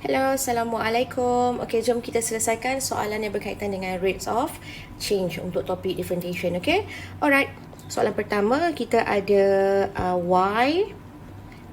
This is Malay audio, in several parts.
Hello, Assalamualaikum. Okey, jom kita selesaikan soalan yang berkaitan dengan rates of change untuk topik differentiation. Okey, alright. Soalan pertama, kita ada Y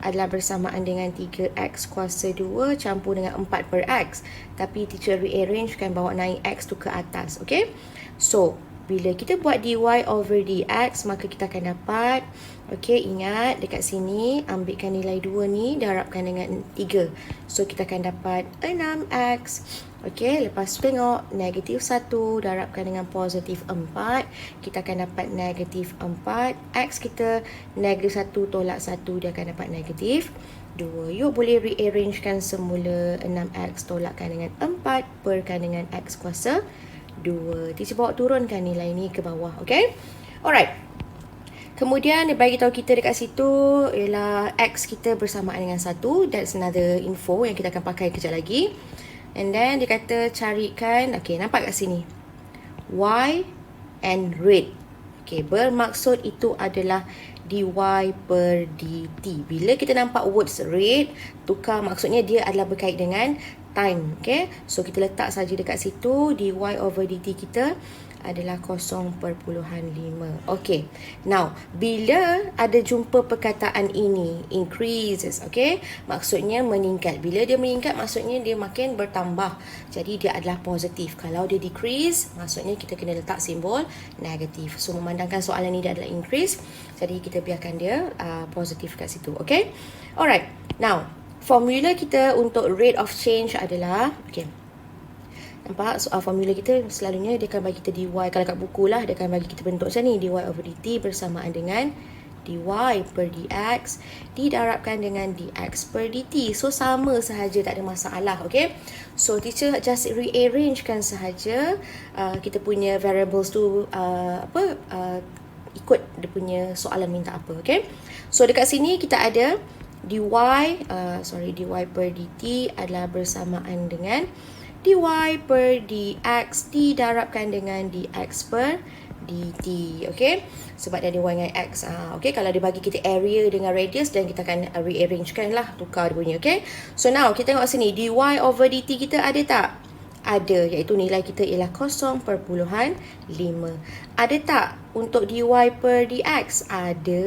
adalah bersamaan dengan 3X kuasa 2 campur dengan 4 per X. Tapi teacher rearrangekan bawa naik X tu ke atas. Okey, so bila kita buat dy over dx, maka kita akan dapat, okey, ingat dekat sini ambilkan nilai 2 ni darabkan dengan 3. So kita akan dapat 6x. Okey, lepas tu tengok negatif 1 darabkan dengan positif 4, kita akan dapat negatif 4. X kita negatif 1 tolak 1, dia akan dapat negatif 2. Yuk boleh rearrangekan semula 6x tolakkan dengan 4 perkan dengan x kuasa 2. Teacher bawa turunkan nilai ni ke bawah. Okay, alright. Kemudian dia bagi tahu kita dekat situ ialah x kita bersamaan dengan 1. That's another info yang kita akan pakai kejap lagi. And then dia kata carikan, okay, nampak kat sini, y and rate. Okay, bermaksud itu adalah dy per dt. Bila kita nampak words rate, tukar maksudnya dia adalah berkait dengan time. Okay, so kita letak saja dekat situ dy over dt kita adalah 0.5. Okay, now bila ada jumpa perkataan ini increases, okay, maksudnya meningkat. Bila dia meningkat maksudnya dia makin bertambah, jadi dia adalah positif. Kalau dia decrease maksudnya kita kena letak simbol negatif. So memandangkan soalan ni dia adalah increase, jadi kita biarkan dia positif kat situ. Okay, alright. Now formula kita untuk rate of change adalah, okay, nampak formula kita selalunya dia akan bagi kita dy, kalau kat buku lah dia akan bagi kita bentuk macam ni, dy over dt bersamaan dengan dy per dx didarabkan dengan dx per dt. So sama sahaja, tak ada masalah. Okay, so teacher just rearrangekan sahaja kita punya variables tu ikut dia punya soalan minta apa. Okay, so dekat sini kita ada dy dy per dt adalah bersamaan dengan dy per dx didarabkan dengan dx per dt. Okay, sebab dia ada y dengan x. Okay, kalau dia bagi kita area dengan radius, dan kita akan rearrangekan lah, tukar dia punya. Okay, so now kita tengok sini, dy over dt kita ada tak? Ada, iaitu nilai kita ialah 0.5. Ada tak untuk dy per dx? Ada.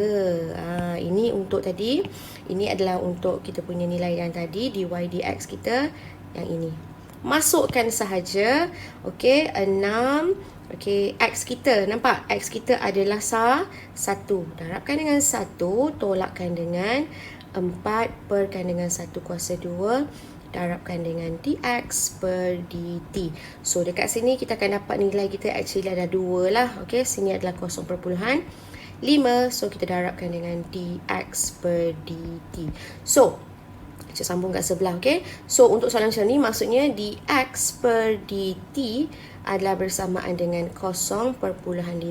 Ini untuk tadi, ini adalah untuk kita punya nilai yang tadi, dy dx kita yang ini. Masukkan sahaja. Okey, 6. Okey, x kita, nampak? X kita adalah 1. Darabkan dengan 1, tolakkan dengan 4 perkan dengan 1 kuasa 2, darabkan dengan dx per dt. So dekat sini kita akan dapat nilai kita actually ada 2 lah. Okey, sini adalah 0.5. So kita darabkan dengan dx per dt. So saya sambung kat sebelah. Okay, so untuk soalan macam ni maksudnya dx per dt adalah bersamaan dengan 0.5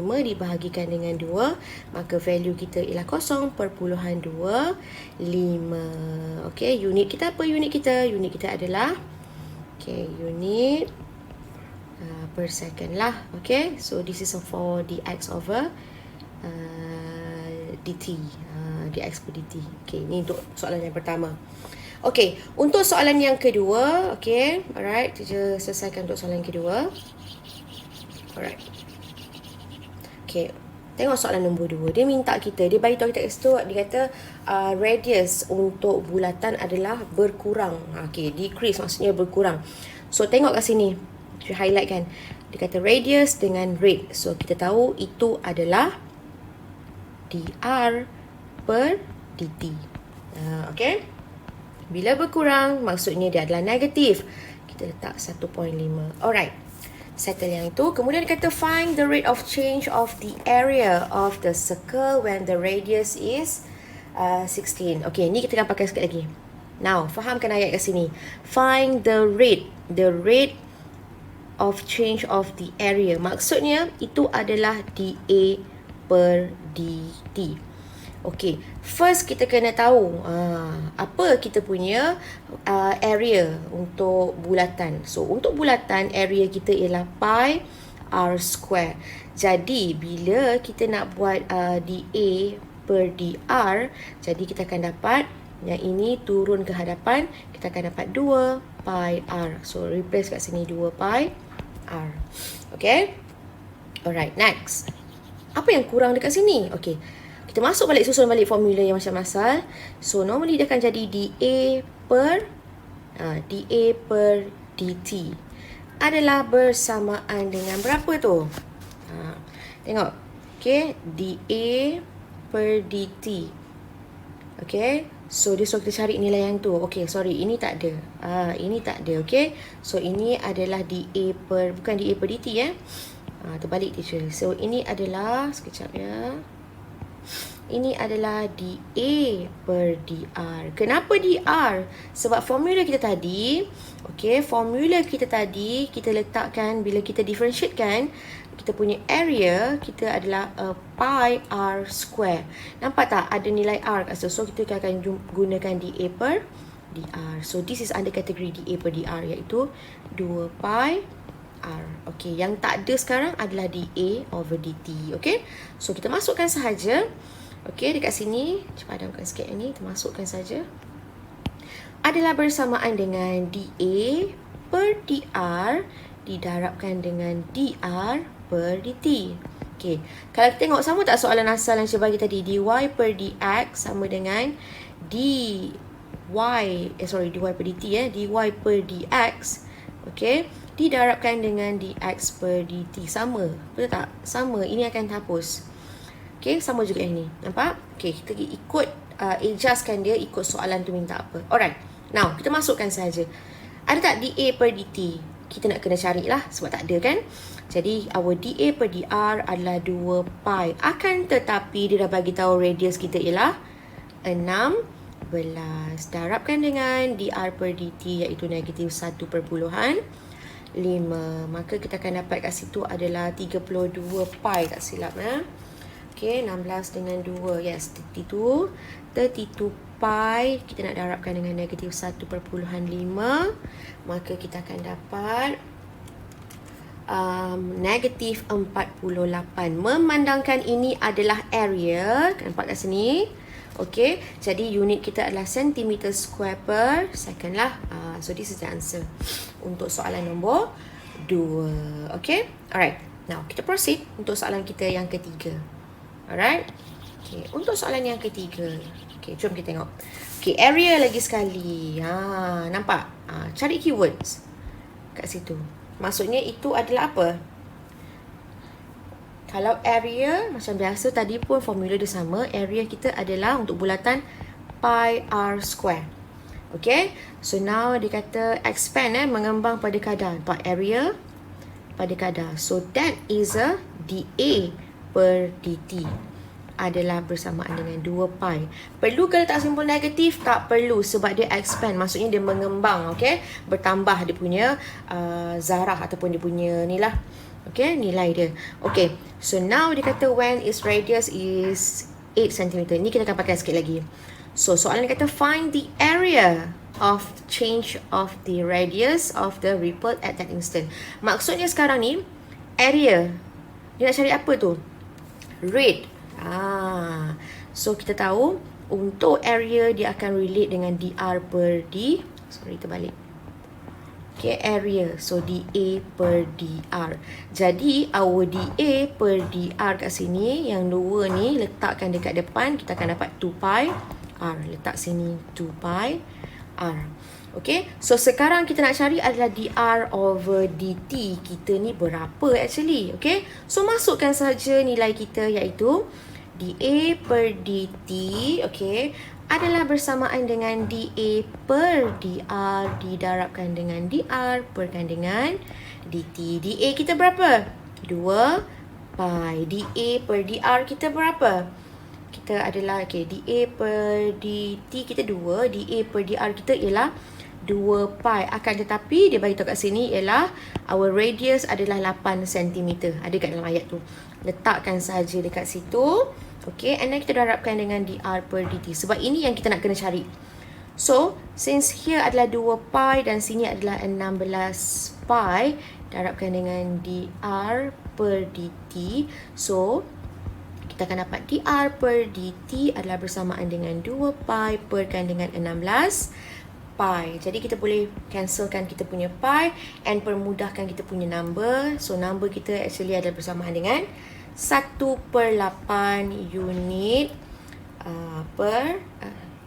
dibahagikan dengan 2, maka value kita ialah 0.25. Okay, unit kita apa? Unit kita adalah, okay, unit per second lah. Okay, so this is for dx over dt, dx per dt. Okay, ni untuk soalan yang pertama. Okay, untuk soalan yang kedua, okay, alright, kita selesaikan untuk soalan yang kedua. Alright. Okay, tengok soalan nombor 2. Dia minta kita, dia bagi tahu kita kat situ, dia kata radius untuk bulatan adalah berkurang. Okay, decrease maksudnya berkurang. So tengok kat sini, saya highlight kan. Dia kata radius dengan rate. So kita tahu itu adalah dr per dt. Okay, bila berkurang maksudnya dia adalah negatif. Kita letak 1.5. Alright, settle yang itu. Kemudian dia kata find the rate of change of the area of the circle when the radius is 16. Okay, ni kita akan pakai sekali lagi. Now, fahamkan ayat kat sini. Find the rate of change of the area. Maksudnya itu adalah dA per dt. Okay, first kita kena tahu apa kita punya area untuk bulatan. So untuk bulatan, area kita ialah pi r square. Jadi bila kita nak buat dA per dr, jadi kita akan dapat yang ini turun ke hadapan, kita akan dapat 2 pi r. So replace kat sini 2 pi r. Okay. Alright, next. Apa yang kurang dekat sini? Okay, kita masuk balik, susun balik formula yang macam asal. So normally dia akan jadi dA per dt adalah bersamaan dengan berapa tu? Tengok. Okay, dA per dt. Okay, so dia suruh kita cari nilai yang tu. Okay, sorry, ini tak ada. Ini tak ada, okay. So ini adalah dA per, bukan dA per dt terbalik teacher. So ini adalah, sekejap ya. Ini adalah dA per dr. Kenapa dr? Sebab formula kita tadi, okay, formula kita tadi kita letakkan bila kita differentiate kan, kita punya area kita adalah pi r square. Nampak tak ada nilai r kat situ. So kita akan gunakan dA per dr. So this is under kategori dA per dr, iaitu 2 pi r. Okay, yang tak ada sekarang adalah dA over dt. Okay, so kita masukkan sahaja. Okay, dekat sini, cepat padamkan sikit yang ni, kita masukkan saja. Adalah bersamaan dengan dA per dr didarabkan dengan dr per dt. Okay, kalau kita tengok sama tak soalan asal yang saya bagi tadi, dy per dx sama dengan dy per dt dy per dx. Okay, didarabkan dengan dx per dt. Sama, betul tak? Sama, ini akan hapus. Okay, sama juga yang ni. Nampak? Okay, kita ikut adjustkan dia ikut soalan tu minta apa. Alright, now kita masukkan saja. Ada tak dA per dt? Kita nak kena carilah sebab tak ada kan. Jadi our dA per dr adalah 2 pi. Akan tetapi dia dah bagi tahu radius kita ialah 16. Darabkan dengan dr per dt iaitu negatif 1/5. Maka kita akan dapat kat situ adalah 32 pi, tak silap Okay, 16 dengan 2. Yes, 32 pi. Kita nak darabkan dengan negatif 1/5. Maka kita akan dapat negatif 48. Memandangkan ini adalah area, nampak kat sini. Okay, jadi unit kita adalah centimeter square per second lah. So this is the answer untuk soalan nombor 2. Okay, alright. Now kita proceed untuk soalan kita yang ketiga. Alright. Okay, untuk soalan yang ketiga. Okay, jom kita tengok. Okay, area lagi sekali. Nampak? Cari keywords kat situ. Maksudnya itu adalah apa? Kalau area, macam biasa tadi pun formula dia sama. Area kita adalah untuk bulatan pi r square. Okay, so now dia kata expand mengembang pada kadar. Nampak area pada kadar. So that is a dA per dt adalah bersamaan dengan 2 pi. Perlu ke letak simbol negatif? Tak perlu sebab dia expand. Maksudnya dia mengembang, okay? Bertambah dia punya zarah ataupun dia punya ni lah. Okay, nilai dia. Okay, so now dia kata when its radius is 8 cm. Ni kita akan pakai sikit lagi. So soalan dia kata find the area of change of the radius of the ripple at that instant. Maksudnya sekarang ni area. Dia nak cari apa tu? Rate. So kita tahu untuk area dia akan relate dengan dr per d. Sorry, terbalik. Okay, area. So dA per dr. Jadi our dA per dr kat sini, yang dua ni letakkan dekat depan, kita akan dapat 2 pi r. Letak sini 2 pi r. Okay, so sekarang kita nak cari adalah dr over dt. Kita ni berapa actually? Okay, so masukkan saja nilai kita iaitu dA per dt, okay, adalah bersamaan dengan dA per dr didarabkan dengan dr perkan dengan dt. dA kita berapa? 2 pi. dA per dr kita berapa? Kita adalah, okay, dA per dt kita 2, dA per dr kita ialah 2 pi. Akan tetapi dia bagi tahu kat sini ialah our radius adalah 8 cm. Ada kat dalam ayat tu. Letakkan saja dekat situ. Okay, and then kita darabkan dengan dr per dt. Sebab ini yang kita nak kena cari. So, since here adalah 2 pi dan sini adalah 16 pi, darabkan dengan dr per dt. So, kita akan dapat dr per dt adalah bersamaan dengan 2 pi perkan dengan 16 pi. Jadi kita boleh cancelkan kita punya pi and permudahkan kita punya number. So number kita actually adalah bersamaan dengan 1/8 unit per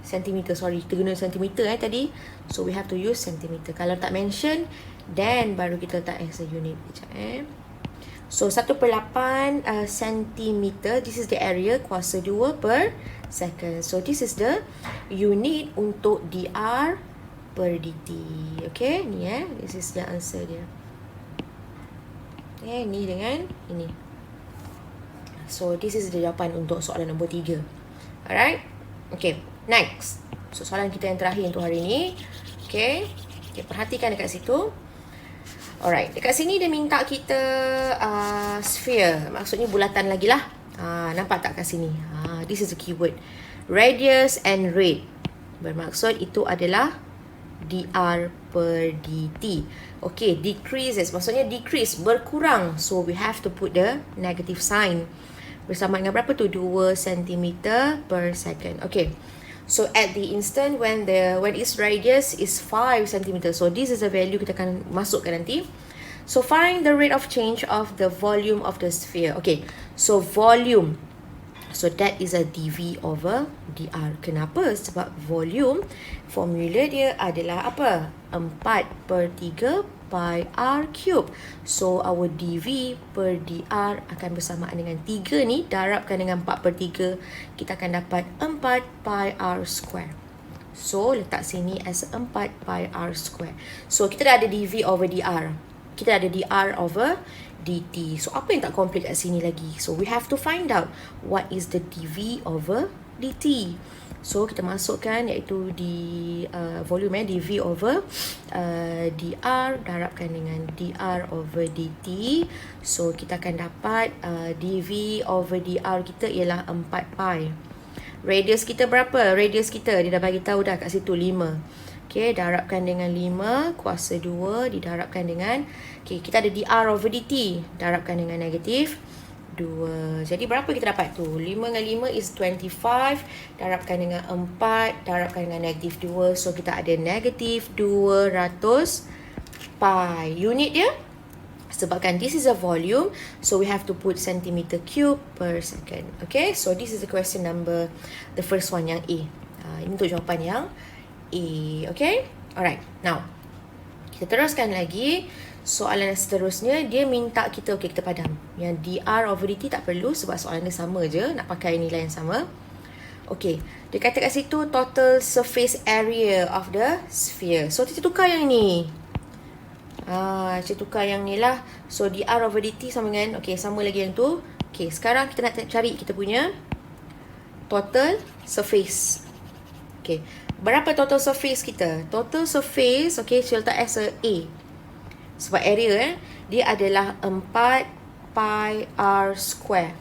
centimeter. Sorry, kita guna centimeter tadi. So we have to use centimeter. Kalau tak mention, then baru kita letak as a unit. Sekejap So 1/8 centimeter. This is the area kuasa 2 per second. So this is the unit untuk dr per dt. Okay, ni this is the answer dia. Okay, ni dengan ini. So this is the jawapan untuk soalan nombor 3. Alright. Okay, next. So soalan kita yang terakhir untuk hari ni. Okay, perhatikan dekat situ. Alright, dekat sini dia minta kita sphere. Maksudnya bulatan lagi lah. Nampak tak kat sini? This is the keyword. Radius and rate. Bermaksud itu adalah dr per dt. Okay, decreases. Maksudnya decrease, berkurang. So we have to put the negative sign. Bersama dengan berapa tu? 2 cm per second. Okay. So at the instant when its radius is 5 cm. So this is the value kita akan masukkan nanti. So find the rate of change of the volume of the sphere. Okay. So volume. So that is a dV over dr. Kenapa? Sebab volume formula dia adalah apa? 4/3 pi r cube. So our dV per dr akan bersamaan dengan 3 ni, darabkan dengan 4/3, kita akan dapat 4 pi r square. So letak sini as 4 pi r square. So kita dah ada dV over dr. Kita dah ada dr over dt. So apa yang tak complete kat sini lagi? So we have to find out what is the dV over dt. So kita masukkan iaitu di volume dV over dr darabkan dengan dr over dt. So kita akan dapat dV over dr kita ialah 4 pi. Radius kita berapa? Radius kita dia dah bagi tahu dah kat situ 5. Okay, darabkan dengan 5 kuasa 2 didarabkan dengan kita ada dr over dt, darabkan dengan negatif 2. Jadi berapa kita dapat tu? 5 dengan 5 is 25. Darabkan dengan 4. Darabkan dengan negatif 2. So kita ada negatif 200 pi. Unit dia, sebabkan this is a volume, so we have to put centimeter cube per second. Okay, so this is the question number, the first one yang A. Ini untuk jawapan yang A. Okay, alright. Now kita teruskan lagi. Soalan yang seterusnya, dia minta kita, okay, kita padam. Yang dr over dt tak perlu sebab soalan dia sama je. Nak pakai nilai yang sama. Okay, dia kata kat situ total surface area of the sphere. So kita tukar yang ni. Kita tukar yang ni lah. So dr over dt sama dengan, okay, sama lagi yang tu. Okay, sekarang kita nak cari kita punya total surface. Okay, berapa total surface kita? Total surface, okay, saya letak as a A. Sebab area dia adalah 4 pi r square.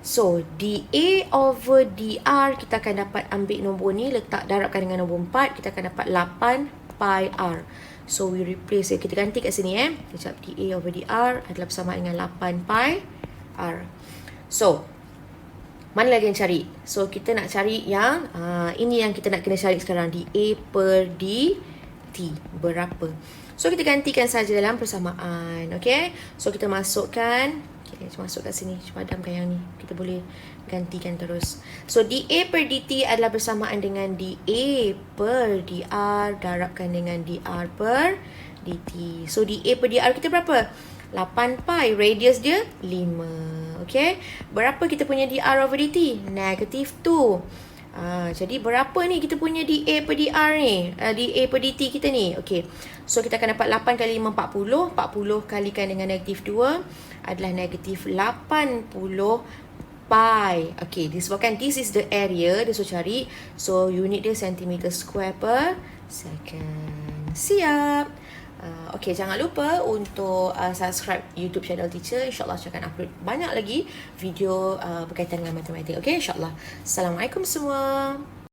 So dA over dr kita akan dapat ambil nombor ni, letak darabkan dengan nombor 4, kita akan dapat 8 pi r. So we replace, kita ganti kat sini Kejap, dA over dr adalah bersama dengan 8 pi r. So mana lagi yang cari? So kita nak cari yang ini yang kita nak kena cari sekarang, dA per dt berapa. So kita gantikan saja dalam persamaan. Okay, so kita masukkan, okay, masuk kat sini, padamkan yang ni, kita boleh gantikan terus. So dA per dt adalah bersamaan dengan dA per dr darabkan dengan dr per dt. So dA per dr kita berapa? 8 pi, radius dia 5. Okay, berapa kita punya dr over dt? Negatif 2. Jadi berapa ni kita punya dA per dr ni? dA per dt kita ni. Okay, so kita akan dapat 8 kali 5, 40. 40 kalikan dengan negatif 2 adalah negatif 80 pi. Okay, disebabkan this is the area dia suruh cari. So unit dia centimeter square per second. Siap. Okay, jangan lupa untuk subscribe YouTube channel Teacher. InsyaAllah saya akan upload banyak lagi video berkaitan dengan matematik. Okay, insyaAllah. Assalamualaikum semua.